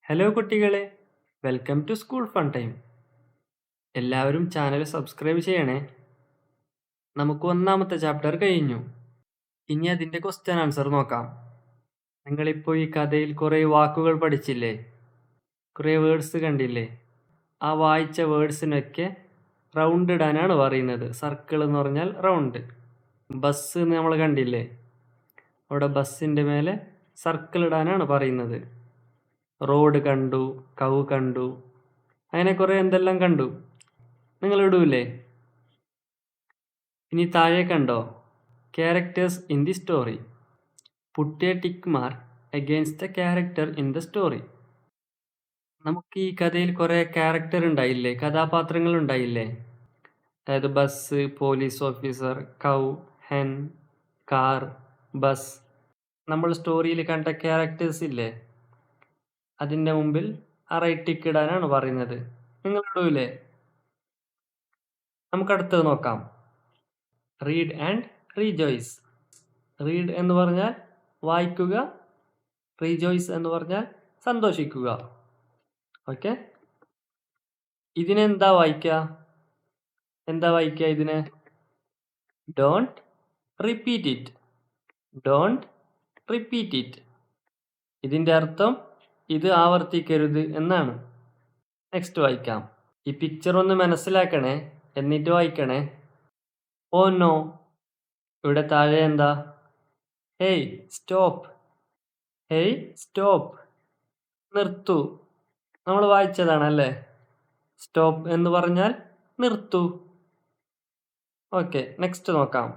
Hello കുട്ടികളെ, welcome to school fun time. എല്ലാവരും channel subscribe ചെയ്യണേ. നമുക്ക് ഒന്നാമത്തെ ചാപ്റ്റർ കഴിഞ്ഞു. ഇനി അതിൻ്റെ ക്വസ്റ്റ്യൻ ആൻസർ നോക്കാം. നിങ്ങളിപ്പോൾ ഈ കഥയിൽ കുറേ വാക്കുകൾ പഠിച്ചില്ലേ, കുറേ വേർഡ്സ് കണ്ടില്ലേ? ആ വായിച്ച വേർഡ്സിനൊക്കെ റൗണ്ട് ഇടാനാണ് പറയുന്നത്. സർക്കിൾ എന്ന് പറഞ്ഞാൽ റൗണ്ട്. ബസ് നമ്മൾ കണ്ടില്ലേ, അവിടെ ബസ്സിൻ്റെ മേലെ സർക്കിൾ ഇടാനാണ് പറയുന്നത്. റോഡ് കണ്ടു, കൗ കണ്ടു, അങ്ങനെ കുറേ എന്തെല്ലാം കണ്ടു. നിങ്ങൾ ഇടൂലേ? ഇനി താഴെ കണ്ടോ, characters in the story. Put a tick mark against the character in the story. നമുക്ക് ഈ കഥയിൽ കുറേ ക്യാരക്ടർ ഉണ്ടായില്ലേ, കഥാപാത്രങ്ങൾ ഉണ്ടായില്ലേ? അതായത് ബസ്, പോലീസ് ഓഫീസർ, കൗ, ഹെൻ, കാർ, ബസ്. നമ്മൾ സ്റ്റോറിയിൽ കണ്ട ക്യാരക്ടേഴ്സ് ഇല്ലേ, അതിൻ്റെ മുമ്പിൽ ആ റൈറ്റ് ടിക്ക് ഇടാനാണ് പറയുന്നത്. നിങ്ങൾ ഇടൂലേ? നമുക്ക് അടുത്തത് നോക്കാം. Read and rejoice. റീഡ് എന്ന് പറഞ്ഞാൽ വായിക്കുക, റീജോയ്സ് എന്ന് പറഞ്ഞാൽ സന്തോഷിക്കുക. ഓക്കെ, ഇതിനെന്താ വായിക്കുക? ഇതിനെ? Don't repeat it. Don't repeat it. ഇതിൻ്റെ അർത്ഥം ഇത് ആവർത്തിക്കരുത് എന്നാണ്. നെക്സ്റ്റ് വായിക്കാം. ഈ പിക്ചർ ഒന്ന് മനസ്സിലാക്കണേ, എന്നിട്ട് വായിക്കണേ. Oh no. ഇവിടെ താഴെ എന്താ? Hey stop. ഹേയ് സ്റ്റോപ്പ്, നിർത്തൂ. നമ്മൾ വായിച്ചതാണല്ലേ. സ്റ്റോപ്പ് എന്ന് പറഞ്ഞാൽ നിർത്തൂ. ഓക്കെ, നെക്സ്റ്റ് നോക്കാം.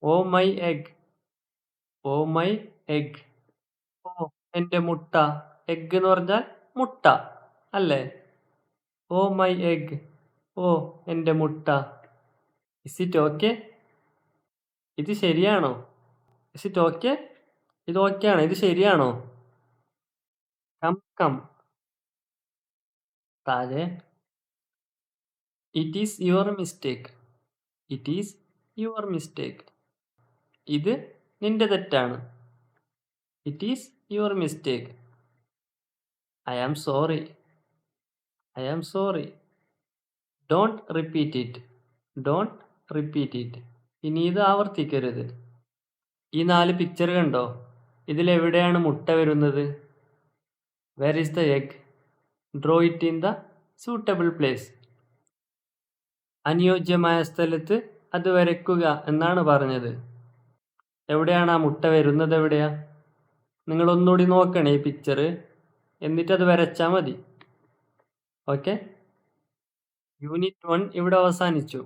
Oh my egg. Oh my egg. ഓ എൻ്റെ മുട്ട. എഗ് എന്ന് പറഞ്ഞാൽ മുട്ട അല്ലേ? ഓ മൈ എഗ്. ഓ എൻ്റെ മുട്ട. Is it okay? ഇത് ശരിയാണോ? Is it okay? ഇത് ഓക്കെ ആണോ? ഇത് ശരിയാണോ? Come come. താഴെ it is your mistake. It is your mistake. ഇത് നിന്റെ തെറ്റാണ്. It is your mistake. I am sorry. I am sorry. Don't repeat it. Don't repeat it. ഇനി ഇത് ആവർത്തിക്കരുത്. ഈ 4 പിക്ചർ കണ്ടോ? ഇതിലെവിടെയാണ് മുട്ട വരുന്നത്? Were is the egg? Draw it in the suitable place. അനുയോജ്യമായ സ്ഥലത്ത് അത് വരയ്ക്കുക എന്നാണ് പറഞ്ഞത്. എവിടെയാണ് ആ മുട്ട വരുന്നത്? എവിടെയാ? നിങ്ങൾ ഒന്നുകൂടി നോക്കണേ ഈ പിക്ചർ, എന്നിട്ടത് വരച്ചാൽ മതി. ഓക്കെ, യൂണിറ്റ് 1 ഇവിടെ അവസാനിച്ചു.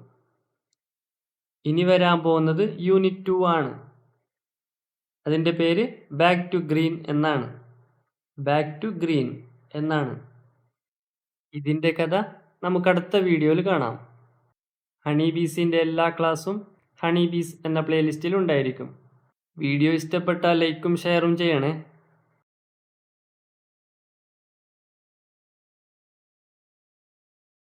ഇനി വരാൻ പോകുന്നത് യൂണിറ്റ് 2 ആണ്. അതിൻ്റെ പേര് ബാക്ക് ടു ഗ്രീൻ എന്നാണ്. ബാക്ക് ടു ഗ്രീൻ എന്നാണ്. ഇതിൻ്റെ കഥ നമുക്ക് അടുത്ത വീഡിയോയിൽ കാണാം. ഹണി ബീസിൻ്റെ എല്ലാ ക്ലാസ്സും ഹണി ബീസ് എന്ന പ്ലേലിസ്റ്റിൽ ഉണ്ടായിരിക്കും. വീഡിയോ ഇഷ്ടപ്പെട്ടാൽ ലൈക്കും ഷെയറും ചെയ്യണേ.